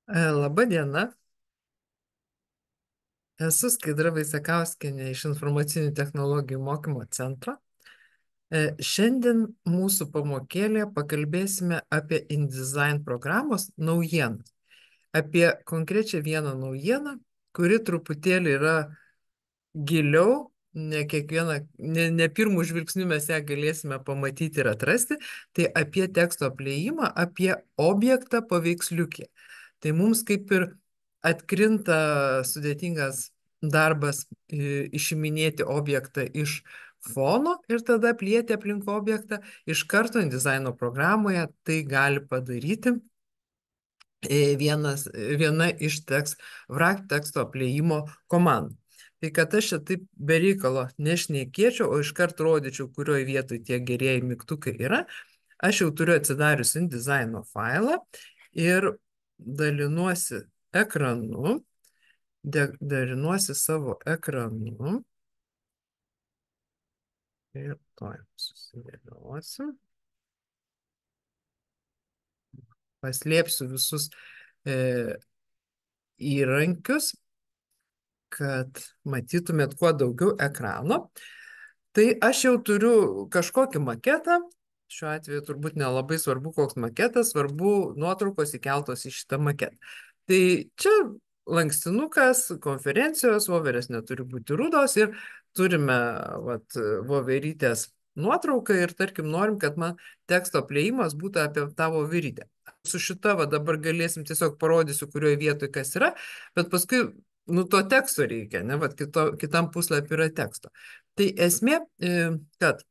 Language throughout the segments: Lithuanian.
Labą dieną, esu Skaidra Vaicekauskienė iš Informacinių technologijų mokymo centro. Šiandien mūsų pamokėlėje pakalbėsime apie InDesign programos naujienas. Apie konkrečią vieną naujieną, kuri truputėlį yra giliau, ne pirmų žvilgsnių mes ją galėsime pamatyti ir atrasti, tai apie teksto apliejimą, apie objektą paveiksliukė. Tai mums kaip ir atkrinta sudėtingas darbas išiminėti objektą iš fono ir tada aplieti aplink objektą. Iš karto InDesign programoje tai gali padaryti viena iš VRAK teksto apliejimo komandų. Tai kad aš čia taip be reikalo nešnekėčiau, o iškart rodyčiau, kurioje vietoje tie gerieji mygtukai yra, aš jau turiu atsidarius InDesign failą ir dalinuosi ekranu, dalinuosi savo ekranu ir toj susidėliosim. Paslėpsiu visus įrankius, kad matytumėt kuo daugiau ekrano. Tai aš jau turiu kažkokį maketą, šiuo atveju turbūt nelabai svarbu, koks maketas, svarbu nuotraukos įkeltos į šitą maketą. Tai čia lankstinukas, konferencijos, voverės neturi būti rudos ir turime voverytės nuotrauką ir tarkim norim, kad man teksto apliejimas būtų apie tą voverytę. Su šita dabar galėsim tiesiog parodysiu, kurioje vietoje kas yra, bet paskui to teksto reikia, ne, kitam puslapį yra teksto. Tai esmė, kad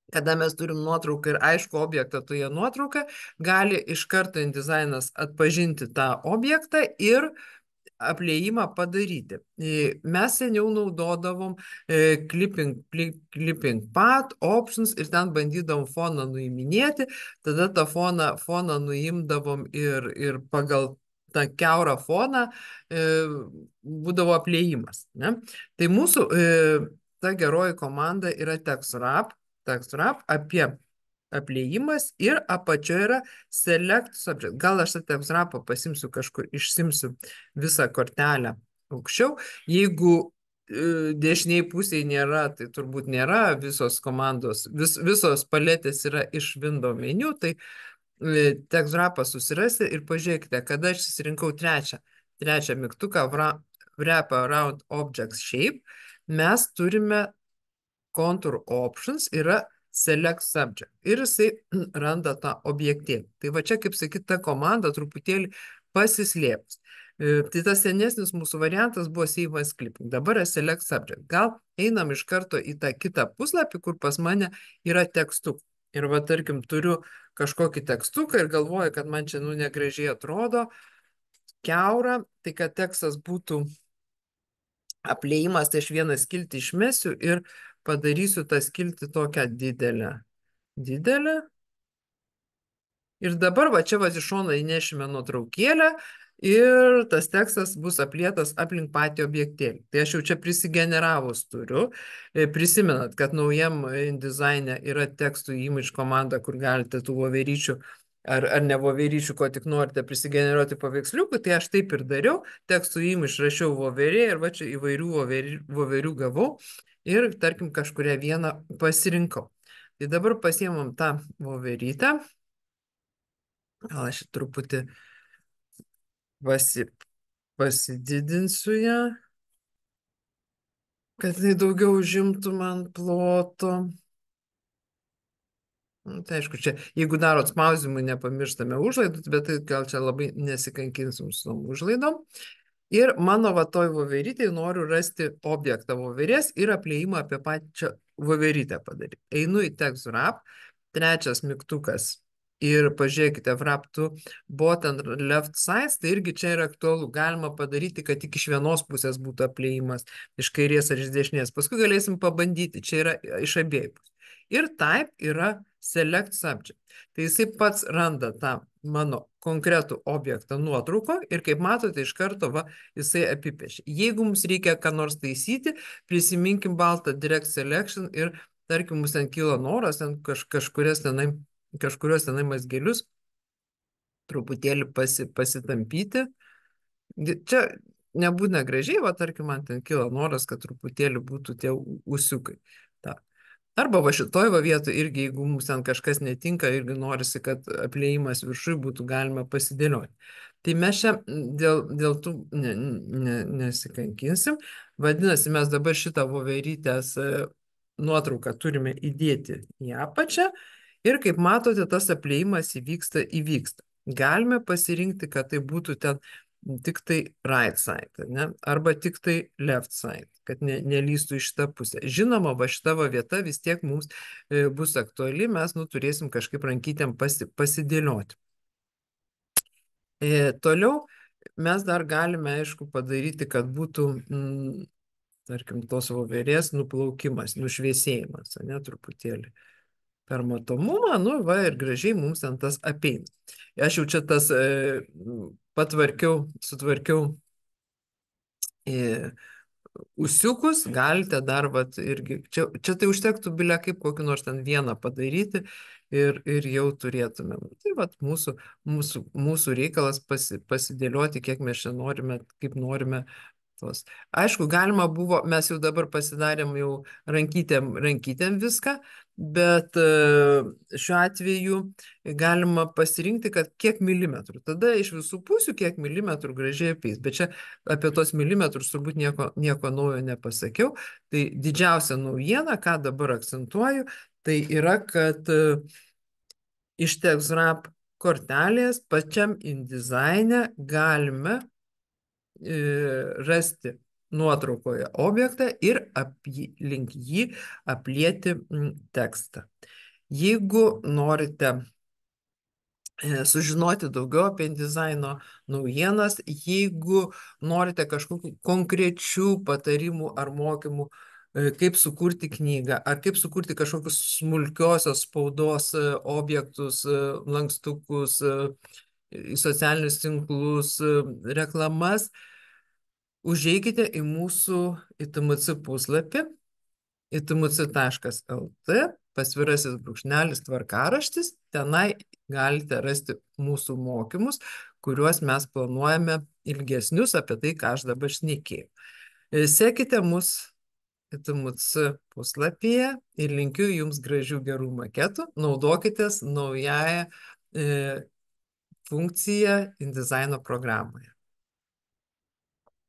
kada mes turim nuotrauką ir aišku objektą toje nuotrauką, gali iš karto InDesignas atpažinti tą objektą ir apliejimą padaryti. Mes seniau naudodavom clipping path, options ir ten bandydavom foną nuiminėti, tada tą foną nuimdavom ir pagal tą kiaurą foną būdavo apliejimas. Ne? Tai mūsų ta geroji komanda yra TextWrap apie apliejimas ir apačioje yra select subject. Gal aš tą TextWrapą pasimsiu kažkur, išsimsiu visą kortelę aukščiau. Jeigu dešiniai pusėje nėra, tai turbūt nėra visos komandos, visos paletės yra iš window meniu, tai TextWrapą susirasti ir pažiūrėkite, kada aš susirinkau trečią mygtuką Wrap Around Objects Shape, mes turime Contour Options, yra Select Subject ir jisai randa tą objektėlį. Tai va čia, kaip sakyt, ta komanda truputėlį pasislėps. Tai tas senesnis mūsų variantas buvo Save as Clipping, dabar yra Select Subject. Gal einam iš karto į tą kitą puslapį, kur pas mane yra tekstuk. Ir va, tarkim, turiu kažkokį tekstuką ir galvoju, kad man čia negražiai atrodo, kiaura, tai kad tekstas būtų apliejimas, tai aš vieną skiltį išmesiu ir padarysiu tą skiltį tokią didelę. Ir dabar va čia iš šono įnešime nuotraukėlę ir tas tekstas bus aplietas aplink patį objektėlį. Tai aš jau čia prisigeneravus turiu. Prisimenat, kad naujam InDesign yra tekstų image komanda, kur galite tų voveryčių ar ne voveryčių, ko tik norite prisigeneruoti paveiksliukų, tai aš taip ir dariau. Tekstų image rašiau voverė ir va čia įvairių voverių gavau ir tarkim kažkuria vieną pasirinkau. Tai dabar pasiemam tą voverytę. Gal aš truputį pasididinsiu ją, kad tai daugiau užimtų man ploto. Tai aišku, čia, jeigu darot spausdinimui, nepamirštame užlaidų, bet tai gal čia labai nesikankinsim su tom užlaidom. Ir mano toj voverytėje noriu rasti objektą voverės ir apliejimą apie pačią voverytę padaryti. Einu į TextWrap, trečias mygtukas ir pažiūrėkite, wrap to bottom left side, tai irgi čia yra aktualu. Galima padaryti, kad tik iš vienos pusės būtų apliejimas, iš kairės ar iš dešinės. Paskui galėsim pabandyti, čia yra iš abiejų pusės. Ir type yra select subject. Tai jisai pats randa tą mano konkretų objektą nuotrauko ir kaip matote iš karto jisai apipiešia. Jeigu mums reikia ką nors taisyti, prisiminkim baltą direct selection ir tarkim, mums ten kyla noras ten kažkurios tenai mazgelius truputėlį pasitampyti. Čia nebūna gražiai, va tarkim, man ten kyla noras, kad truputėlį būtų tie ūsiukai. Ta. Arba va šitoj va vietoj irgi, jeigu mums ten kažkas netinka, irgi norisi, kad apliejimas viršui būtų galima pasidėlioti. Tai mes čia dėl tų nesikankinsim. Vadinasi, mes dabar šitą voverytės nuotrauką turime įdėti į apačią ir kaip matote, tas apliejimas įvyksta. Galime pasirinkti, kad tai būtų ten tik tai right side, ne? Arba tik tai left side, kad nelystų į šitą pusę. Žinoma, va šita va vieta vis tiek mums bus aktuali, mes turėsim kažkaip rankytėm pasidėlioti. Toliau mes dar galime, aišku, padaryti, kad būtų, tarkim, tos voverės nuplaukimas, nušviesėjimas, ne, truputėlį. Per matomumą, nu, va, ir gražiai mums ten tas apeina. Aš jau čia tas sutvarkiau ūsiukus, galite dar, vat, irgi, čia tai užtektų bilia kaip kokį nors ten vieną padaryti ir jau turėtumėm. Tai vat mūsų reikalas pasidėlioti, kiek mes čia norime, kaip norime. Aišku, galima buvo, mes jau dabar pasidarėm jau rankytėm viską, bet šiuo atveju galima pasirinkti, kad kiek milimetrų. Tada iš visų pusių kiek milimetrų gražiai apeis. Bet čia apie tos milimetrus turbūt nieko naujo nepasakiau. Tai didžiausia naujiena, ką dabar akcentuoju, tai yra, kad iš TextWrap kortelės pačiam InDesign'e galime rasti nuotraukoje objektą ir link jį aplieti tekstą. Jeigu norite sužinoti daugiau apie dizaino naujienas, jeigu norite kažkokių konkrečių patarimų ar mokymų, kaip sukurti knygą, ar kaip sukurti kažkokius smulkiosios spaudos objektus, lankstukus, į socialinius tinklus, reklamas, užeikite į mūsų ITMC puslapį itmc.lt, _tvarkaraštis, tenai galite rasti mūsų mokymus, kuriuos mes planuojame ilgesnius apie tai, ką aš dabar šnekėjau. Sekite mus ITMC puslapyje ir linkiu jums gražių gerų maketų, naudokitės naująją funkciją InDesign'o programoje.